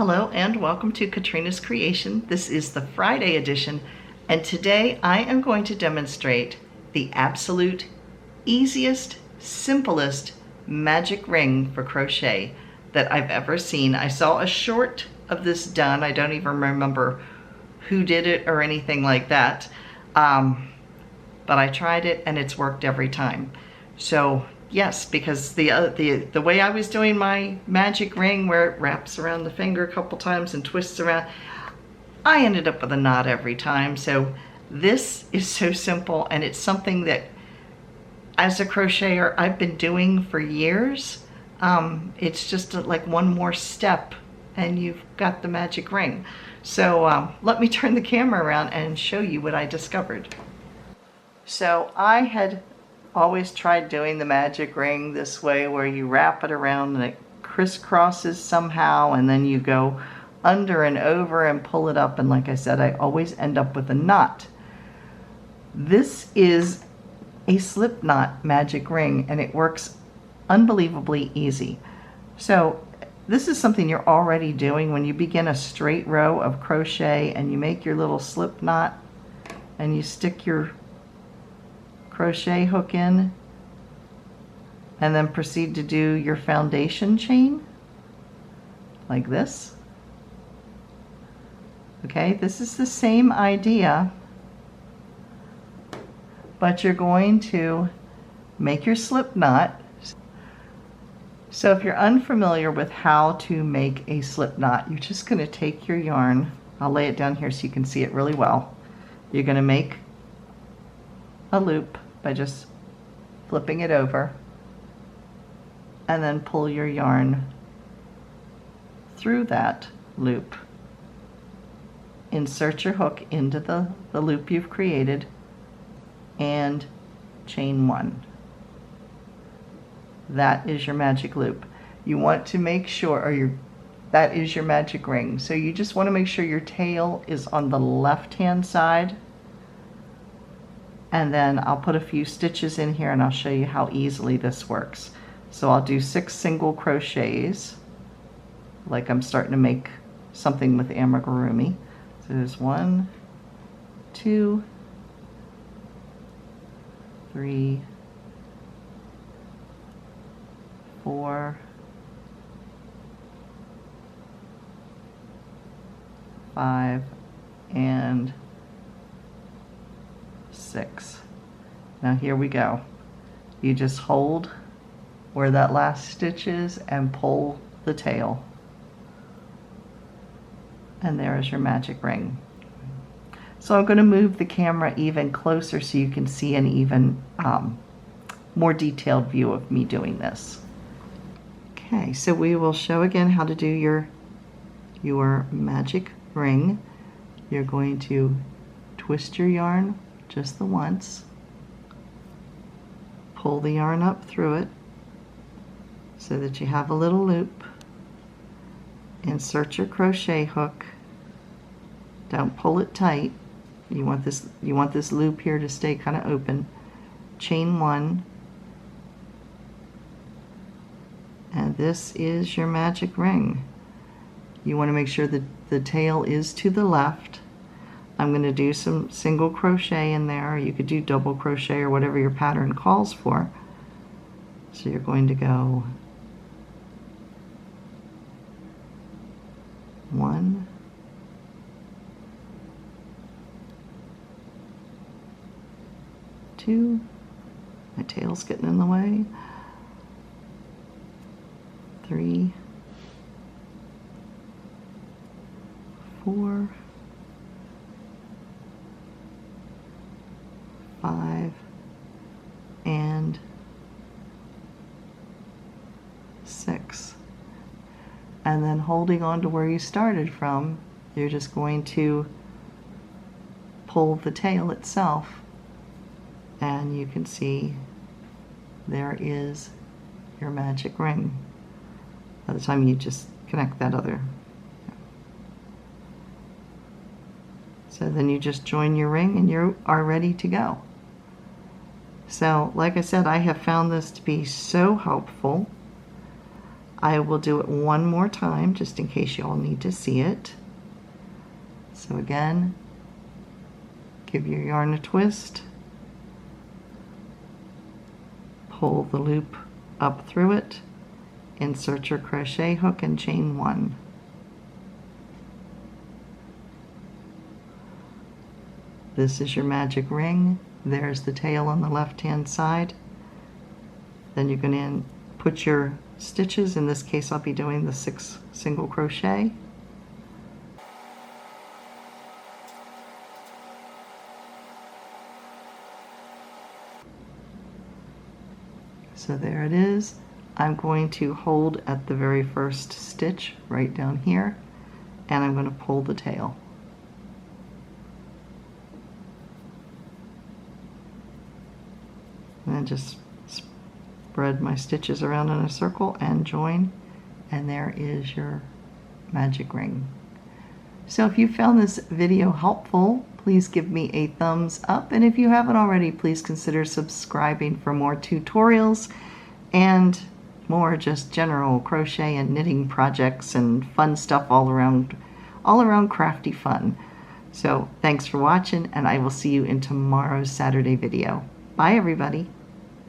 Hello and welcome to Katrinas Creation. This is the Friday edition, and today I am going to demonstrate the absolute easiest, simplest magic ring for crochet that I've ever seen. I saw a short of this done. I don't even remember who did it or anything like that, but I tried it and it's worked every time. So yes, because the way I was doing my magic ring, where it wraps around the finger a couple times and twists around, I ended up with a knot every time. So this is so simple, and it's something that as a crocheter I've been doing for years. It's just like one more step and you've got the magic ring. So let me turn the camera around and show you what I discovered. So I had always tried doing the magic ring this way, where you wrap it around and it crisscrosses somehow, and then you go under and over and pull it up, and like I said, I always end up with a knot. This is a slip knot magic ring, and it works unbelievably easy. So this is something you're already doing when you begin a straight row of crochet and you make your little slip knot and you stick your crochet hook in and then proceed to do your foundation chain like this. Okay, this is the same idea, but you're going to make your slip knot. So if you're unfamiliar with how to make a slip knot, you're just going to take your yarn. I'll lay it down here so you can see it really well. You're going to make a loop by just flipping it over, and then pull your yarn through that loop. Insert your hook into the loop you've created and chain one. That is your magic loop. You want to make sure, or that is your magic ring. So you just want to make sure your tail is on the left hand side. And then I'll put a few stitches in here and I'll show you how easily this works. So I'll do 6 single crochets, like I'm starting to make something with amigurumi. So there's 1, 2, 3, 4, 5, and 6. Now here we go. You just hold where that last stitch is and pull the tail. And there is your magic ring. So I'm going to move the camera even closer so you can see an even more detailed view of me doing this. Okay, so we will show again how to do your magic ring. You're going to twist your yarn just the once, pull the yarn up through it so that you have a little loop, insert your crochet hook, don't pull it tight, you want this loop here to stay kind of open, chain one, and this is your magic ring. You want to make sure that the tail is to the left. I'm going to do some single crochet in there. You could do double crochet or whatever your pattern calls for. So you're going to go 1, 2, my tail's getting in the way, 3, 4, 5, and 6. And then holding on to where you started from, you're just going to pull the tail itself, and you can see there is your magic ring. By the time you just connect that other. So then you just join your ring and you are ready to go. So like I said, I have found this to be so helpful. I will do it one more time just in case you all need to see it. So again, give your yarn a twist, pull the loop up through it, insert your crochet hook and chain 1. This is your magic ring. There's the tail on the left hand side. Then you're going to put your stitches. In this case I'll be doing the 6 single crochet. So there it is. I'm going to hold at the very first stitch right down here, and I'm going to pull the tail. And then just spread my stitches around in a circle and join, and there is your magic ring. So if you found this video helpful, please give me a thumbs up, and if you haven't already, please consider subscribing for more tutorials and more just general crochet and knitting projects and fun stuff all around crafty fun. So thanks for watching, and I will see you in tomorrow's Saturday video. Bye everybody.